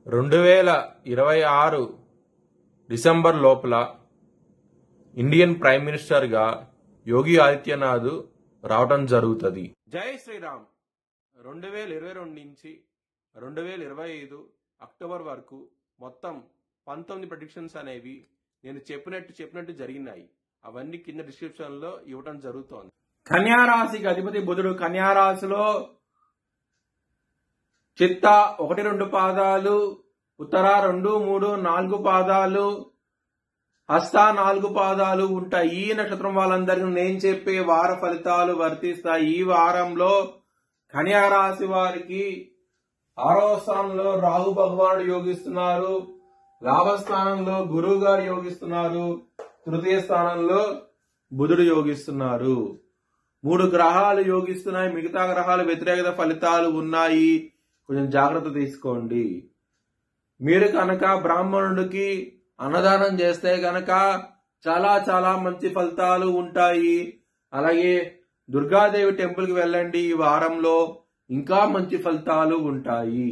2026 December లోపల Indian prime మినిస్టర్గా యోగి ఆదిత్యనాథ్ రావడం జరుగుతుంది. జై శ్రీరామ్. 2022 నుంచి 2025 అక్టోబర్ వరకు మొత్తం 19 ప్రెడిక్షన్స్ అనేవి నేను చెప్పినట్టు జరిగినాయి. అవన్నీ కింద డిస్క్రిప్షన్ లో ఇవ్వడం జరుగుతోంది. కన్యా రాశికి అధిపతి బుధుడు కన్యా రాశిలో చిత్త 1-2 పాదాలు, ఉత్తర 2, 3, 4 పాదాలు, హస్త 4 పాదాలు ఉంటాయి. ఈ నక్షత్రం వాళ్ళందరికీ నేను చెప్పే వార ఫలితాలు వర్తిస్తాయి. ఈ వారంలో కన్యా రాశి వారికి 6వ స్థానంలో రాహు భగవానుడు యోగిస్తున్నారు, లాభస్థానంలో గురువు గారు యోగిస్తున్నారు, తృతీయ స్థానంలో బుధుడు యోగిస్తున్నారు. 3 గ్రహాలు యోగిస్తున్నాయి. మిగతా గ్రహాలు వ్యతిరేకత ఫలితాలు ఉన్నాయి. కొంచెం జాగ్రత్త తీసుకోండి. మీరు కనుక బ్రాహ్మణుడికి అన్నదానం చేస్తే కనుక చాలా చాలా మంచి ఫలితాలు ఉంటాయి. అలాగే దుర్గాదేవి టెంపుల్కి వెళ్ళండి. ఈ వారంలో ఇంకా మంచి ఫలితాలు ఉంటాయి.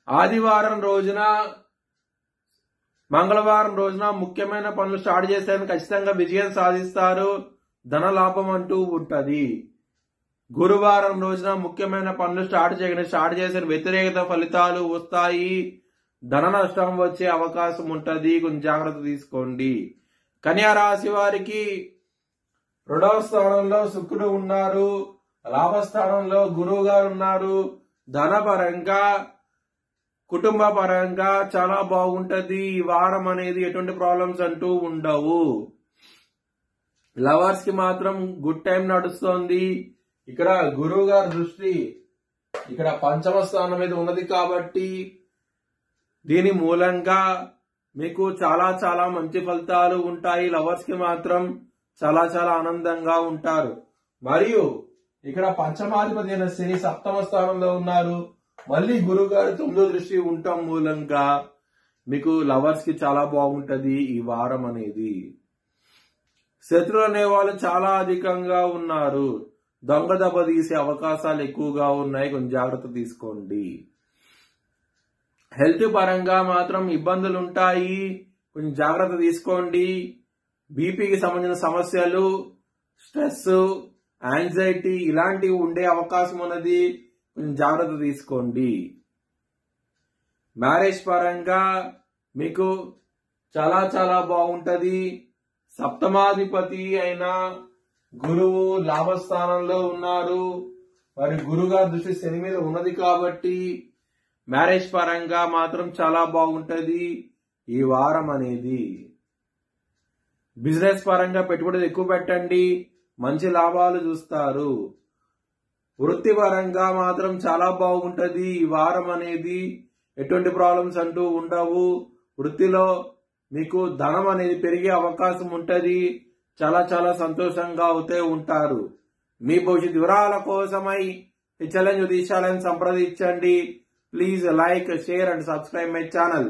ఆదివారం రోజున, మంగళవారం రోజున ముఖ్యమైన పనులు స్టార్ట్ చేసేందుకు ఖచ్చితంగా విజయం సాధిస్తారు. ధన లాభం అంటూ ఉంటది. గురువారం రోజున ముఖ్యమైన పనులు స్టార్ట్ చేసిన వ్యతిరేకత ఫలితాలు వస్తాయి. ధన నష్టం వచ్చే అవకాశం ఉంటది. కొంచెం జాగ్రత్త తీసుకోండి. కన్యా రాశి వారికి 2వ స్థానంలో శుక్రుడు ఉన్నారు, లాభస్థానంలో గురువు గారు ఉన్నారు. ధన పరంగా, కుటుంబ పరంగా చాలా బాగుంటది. ఈ వారం అనేది ఎటువంటి ప్రాబ్లమ్స్ అంటూ ఉండవు. లవర్స్ కి మాత్రం గుడ్ టైం నడుస్తోంది. ఇక్కడ గురువు గారి దృష్టి ఇక్కడ 5వ స్థానం మీద ఉన్నది కాబట్టి దీని మూలంగా మీకు చాలా చాలా మంచి ఫలితాలు ఉంటాయి. లవర్స్ కి మాత్రం చాలా చాలా ఆనందంగా ఉంటారు. మరియు ఇక్కడ పంచమాధిపతి అయిన శని 7వ స్థానంలో ఉన్నారు. మళ్ళీ గురువు గారి 9వ దృష్టి ఉండటం మూలంగా మీకు లవర్స్ కి చాలా బాగుంటది ఈ వారం అనేది. శత్రువులు అనే వాళ్ళు చాలా అధికంగా ఉన్నారు. దొంగ దెబ్బ తీసే అవకాశాలు ఎక్కువగా ఉన్నాయి. కొంచెం జాగ్రత్త తీసుకోండి. హెల్త్ పరంగా మాత్రం ఇబ్బందులు ఉంటాయి. కొంచెం జాగ్రత్త తీసుకోండి. బీపీకి సంబంధించిన సమస్యలు, స్ట్రెస్, యాంగ్జైటీ ఇలాంటివి ఉండే అవకాశం ఉన్నది. కొంచెం జాగ్రత్త తీసుకోండి. మ్యారేజ్ పరంగా మీకు చాలా చాలా బాగుంటది. సప్తమాధిపతి అయిన గురువు లాభస్థానంలో ఉన్నారు. మరి గురుగారి దృష్టి శని మీద ఉన్నది కాబట్టి మ్యారేజ్ పరంగా మాత్రం చాలా బాగుంటది ఈ వారం అనేది. బిజినెస్ పరంగా పెట్టుబడులు ఎక్కువ పెట్టండి, మంచి లాభాలు చూస్తారు. వృత్తి పరంగా మాత్రం చాలా బాగుంటది ఈ వారం అనేది. ఎటువంటి ప్రాబ్లమ్స్ అంటూ ఉండవు. వృత్తిలో మీకు ధనం అనేది పెరిగే అవకాశం ఉంటది. చాలా చాలా సంతోషంగా అవుతూ ఉంటారు. మీ భవిష్యత్ వివరాల కోసమై ఈ ఛాలెంజ్ సంప్రదించండి. Please like, share and subscribe my channel.